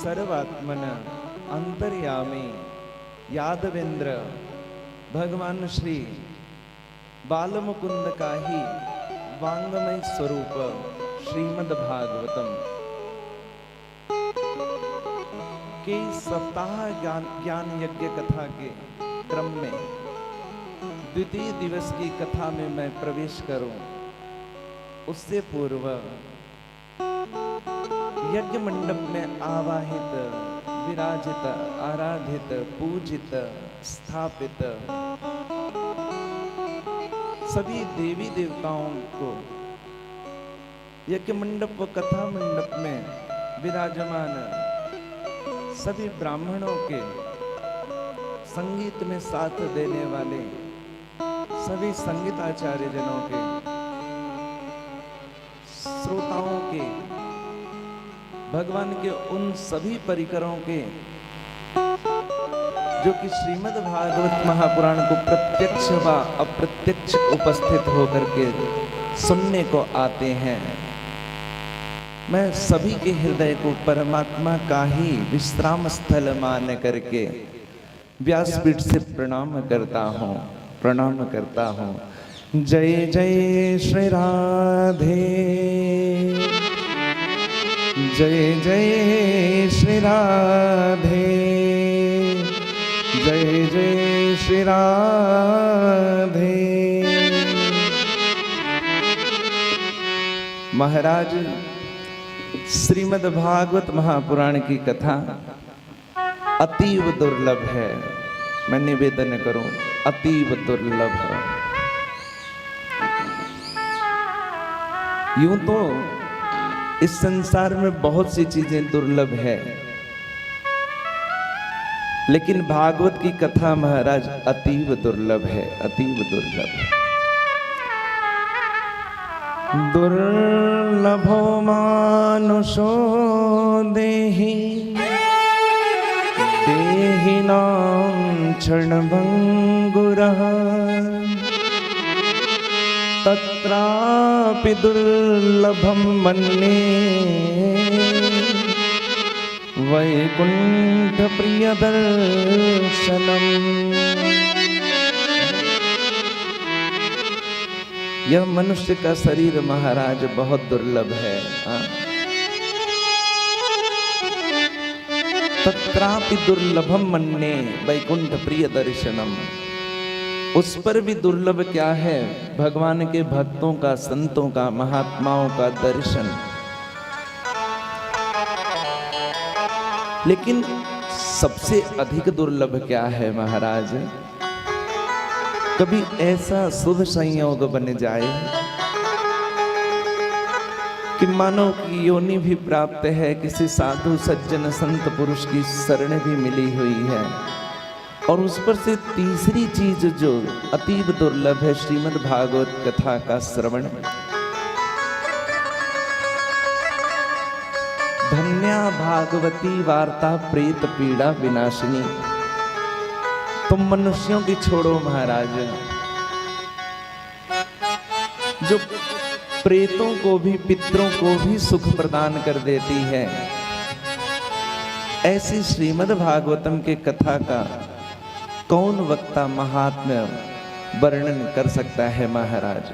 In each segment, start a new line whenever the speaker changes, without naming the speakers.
सर्वात्मन अंतर्यामी यादवेंद्र भगवान श्री बालमुकुंद का ही वांगमय स्वरूप श्रीमद् भागवतम के सप्ताह ज्ञान यज्ञ कथा के क्रम में द्वितीय दिवस की कथा में मैं प्रवेश करूं, उससे पूर्व यज्ञ मंडप में आवाहित, विराजित, आराधित, पूजित, स्थापित सभी देवी देवताओं को यज्ञ मंडप व कथा मंडप में विराजमान सभी ब्राह्मणों के संगीत में साथ देने वाले सभी संगीताचार्य जनों के, श्रोताओं के, भगवान के उन सभी परिकरों के जो कि श्रीमद् भागवत महापुराण को प्रत्यक्ष व अप्रत्यक्ष उपस्थित होकर के सुनने को आते हैं, मैं सभी के हृदय को परमात्मा का ही विश्राम स्थल मान करके व्यासपीठ से प्रणाम करता हूँ। जय जय श्री राधे, जय जय श्री राधे, जय जय श्री राधे। महाराज, श्रीमद् भागवत महापुराण की कथा अतीव दुर्लभ है। मैं निवेदन करूं, अतीव दुर्लभ। यूं तो इस संसार में बहुत सी चीजें दुर्लभ है, लेकिन भागवत की कथा महाराज अतीव दुर्लभ है, अतीव दुर्लभ। दुर्लभो मानुषो देहि देहिनां क्षणभंगुरः तत्रापि दुर्लभं मन्ये वैकुंठ प्रिय दर्शनम। यह मनुष्य का शरीर महाराज बहुत दुर्लभ है। तत्रापि दुर्लभम मन्ये वैकुंठ प्रिय दर्शनम। उस पर भी दुर्लभ क्या है? भगवान के भक्तों का, संतों का, महात्माओं का दर्शन। लेकिन सबसे अधिक दुर्लभ क्या है महाराज? कभी ऐसा शुभ संयोग बन जाए कि मानव की योनि भी प्राप्त है, किसी साधु सज्जन संत पुरुष की शरण भी मिली हुई है, और उस पर से तीसरी चीज जो अतीव दुर्लभ है, श्रीमद् भागवत कथा का श्रवण। धन्या भागवती वार्ता प्रेत पीड़ा विनाशिनी। तुम मनुष्यों की छोड़ो महाराज, जो प्रेतों को भी, पितरों को भी सुख प्रदान कर देती है, ऐसी श्रीमद् भागवतम के कथा का कौन वक्ता महात्म्य वर्णन कर सकता है महाराज?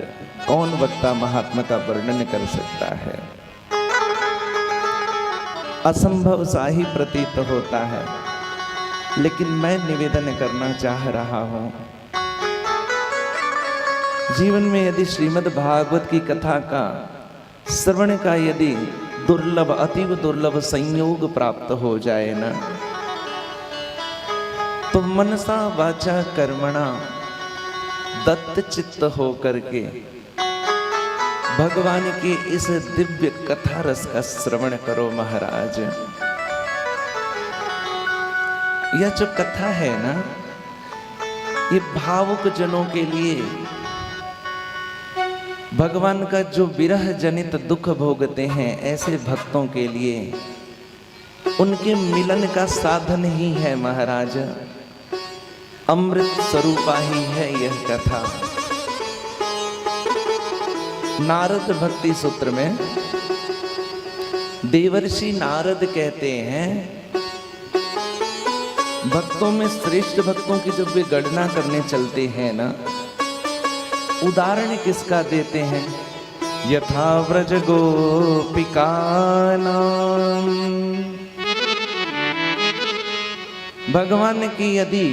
कौन वक्ता महात्मा का वर्णन कर सकता है? असंभव सा ही प्रतीत होता है। लेकिन मैं निवेदन करना चाह रहा हूं, जीवन में यदि श्रीमद् भागवत की कथा का श्रवण का यदि दुर्लभ, अतीव दुर्लभ संयोग प्राप्त हो जाए ना, तो मनसा वाचा कर्मणा दत्त चित्त हो करके भगवान की इस दिव्य कथा रस का श्रवण करो महाराज। यह जो कथा है ना, ये भावुक जनों के लिए, भगवान का जो विरह जनित दुख भोगते हैं ऐसे भक्तों के लिए, उनके मिलन का साधन ही है महाराज। अमृत स्वरूपा ही है यह कथा। नारद भक्ति सूत्र में देवर्षि नारद कहते हैं, भक्तों में श्रेष्ठ भक्तों की जब वे गणना करने चलते हैं ना, उदाहरण किसका देते हैं? यथा व्रज गोपिकानाम। भगवान की यदि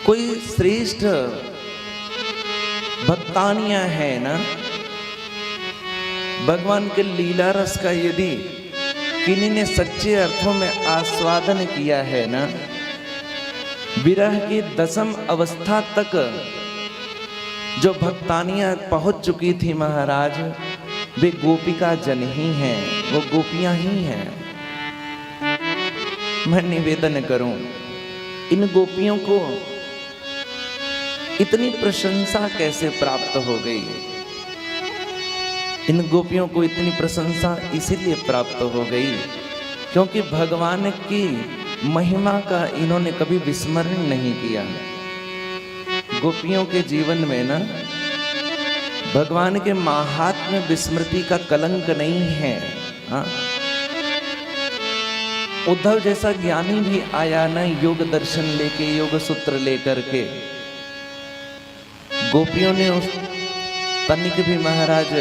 कोई श्रेष्ठ भक्तानियां है ना, भगवान के लीला रस का यदि किन्हीं ने सच्चे अर्थों में आस्वादन किया है ना, विरह की दसम अवस्था तक जो भक्तानियां पहुंच चुकी थी महाराज, वे गोपिका जन ही हैं, वो गोपियां ही हैं। मैं निवेदन करूं, इन गोपियों को इतनी प्रशंसा कैसे प्राप्त हो गई? इन गोपियों को इतनी प्रशंसा इसीलिए प्राप्त हो गई क्योंकि भगवान की महिमा का इन्होंने कभी विस्मरण नहीं किया। गोपियों के जीवन में ना भगवान के माहात्म्य विस्मृति का कलंक नहीं है। हाँ, उद्धव जैसा ज्ञानी भी आया ना योग दर्शन लेके, योग सूत्र लेकर के, गोपियों ने उस तनिक भी महाराज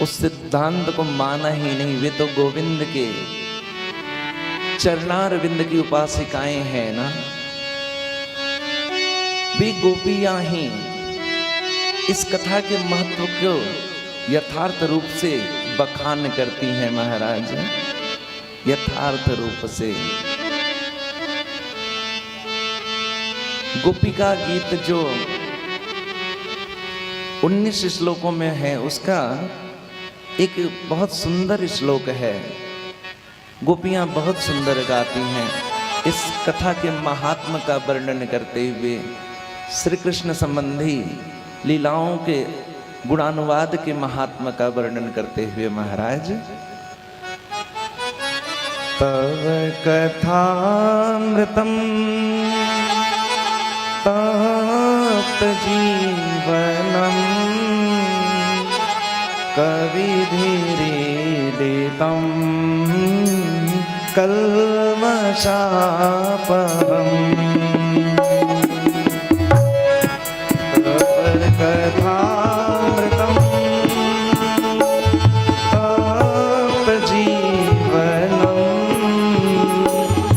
उस सिद्धांत को माना ही नहीं। वे तो गोविंद के चरणारविंद की उपासिकाएं हैं ना, वे गोपियां ही इस कथा के महत्व को यथार्थ रूप से बखान करती हैं महाराज, यथार्थ रूप से। गोपिका गीत जो 19 श्लोकों में है, उसका एक बहुत सुंदर श्लोक है। गोपियां बहुत सुंदर गाती हैं। इस कथा के महात्म का वर्णन करते हुए श्री कृष्ण संबंधी लीलाओं के गुणानुवाद के महात्म का वर्णन करते हुए महाराज, तव कथामृतम तप्त जीवनम कविधिरीडितं कल्मषापहम्। कथामृतं तप्त जीवनं कविधिरीडितं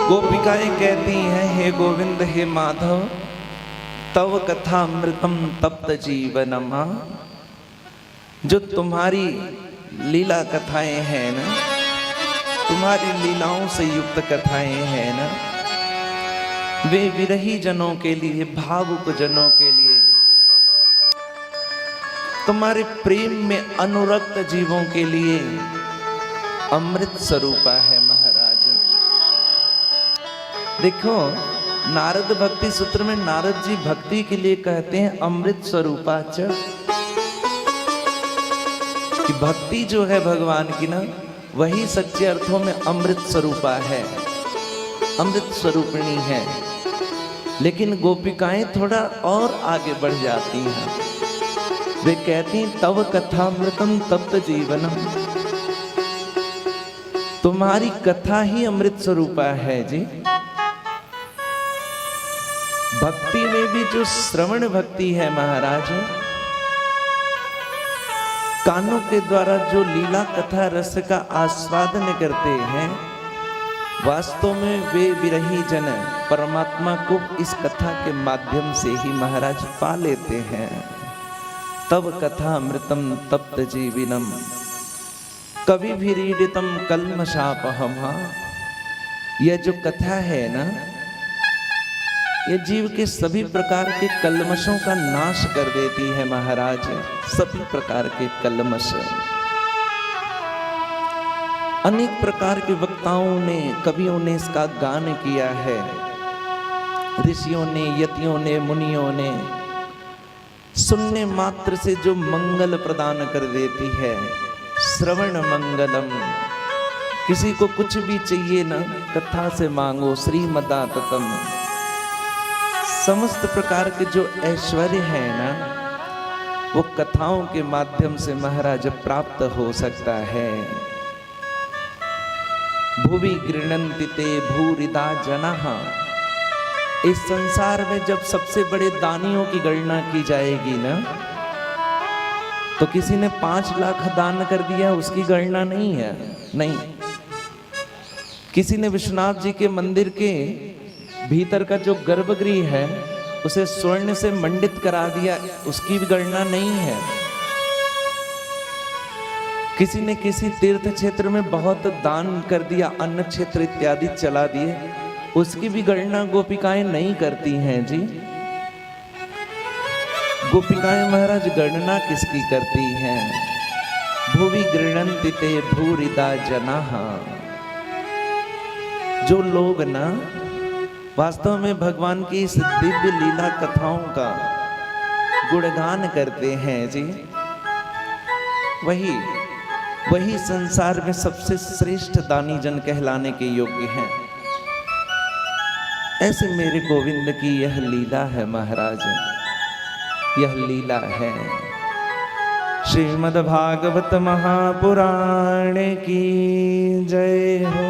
गोपिकाएं कहती हैं, हे गोविंद हे माधव, तव कथा अमृतम तप्त जीवनम। जो तुम्हारी लीला कथाएं हैं ना, तुम्हारी लीलाओं से युक्त कथाएं हैं ना, वे विरही जनों के लिए, भावुक जनों के लिए, तुम्हारे प्रेम में अनुरक्त जीवों के लिए अमृत स्वरूपा है महाराज। देखो, नारद भक्ति सूत्र में नारद जी भक्ति के लिए कहते हैं अमृत स्वरूपाच, कि भक्ति जो है भगवान की ना, वही सच्चे अर्थों में अमृत स्वरूपा है, अमृत स्वरूपिणी है। लेकिन गोपिकाएं थोड़ा और आगे बढ़ जाती हैं। वे कहती हैं तव कथामृतम तप्त जीवनम, तुम्हारी कथा ही अमृत स्वरूपा है जी। भक्ति में भी जो श्रवण भक्ति है महाराज, कानों के द्वारा जो लीला कथा रस का आस्वादन करते हैं, वास्तव में वे विरही जन परमात्मा को इस कथा के माध्यम से ही महाराज पा लेते हैं। तब कथा अमृतम तप्त जीविनम कवि भीरीडितम कल्मषापहम। यह जो कथा है ना, ये जीव के सभी प्रकार के कल्मशों का नाश कर देती है महाराज। सभी प्रकार के कल्मश अनेक प्रकार के वक्ताओं ने, कवियों ने इसका गान किया है। ऋषियों ने, यतियों ने, मुनियों ने सुनने मात्र से जो मंगल प्रदान कर देती है। श्रवण मंगलम। किसी को कुछ भी चाहिए ना, कथा से मांगो श्रीमदाततम। समस्त प्रकार के जो ऐश्वर्य है ना, वो कथाओं के माध्यम से महाराज प्राप्त हो सकता है। भुवि गृह्णन्ति ते भूरिदा जनाः। इस संसार में जब सबसे बड़े दानियों की गणना की जाएगी ना, तो किसी ने 5 लाख दान कर दिया उसकी गणना नहीं है, नहीं। किसी ने विश्वनाथ जी के मंदिर के भीतर का जो गर्भगृह है उसे स्वर्ण से मंडित करा दिया, उसकी भी गणना नहीं है। किसी ने किसी तीर्थ क्षेत्र में बहुत दान कर दिया, अन्न क्षेत्र इत्यादि चला दिए, उसकी भी गणना गोपिकाएं नहीं करती हैं जी। गोपिकाएं महाराज गणना किसकी करती हैं? भुवि गृह्णन्ति ते भूरिदा जनाः। जो लोग ना वास्तव में भगवान की इस दिव्य लीला कथाओं का गुणगान करते हैं जी, वही संसार में सबसे श्रेष्ठ दानी जन कहलाने के योग्य हैं। ऐसे मेरे गोविंद की यह लीला है महाराज, यह लीला है। श्रीमद् भागवत महापुराण की जय हो।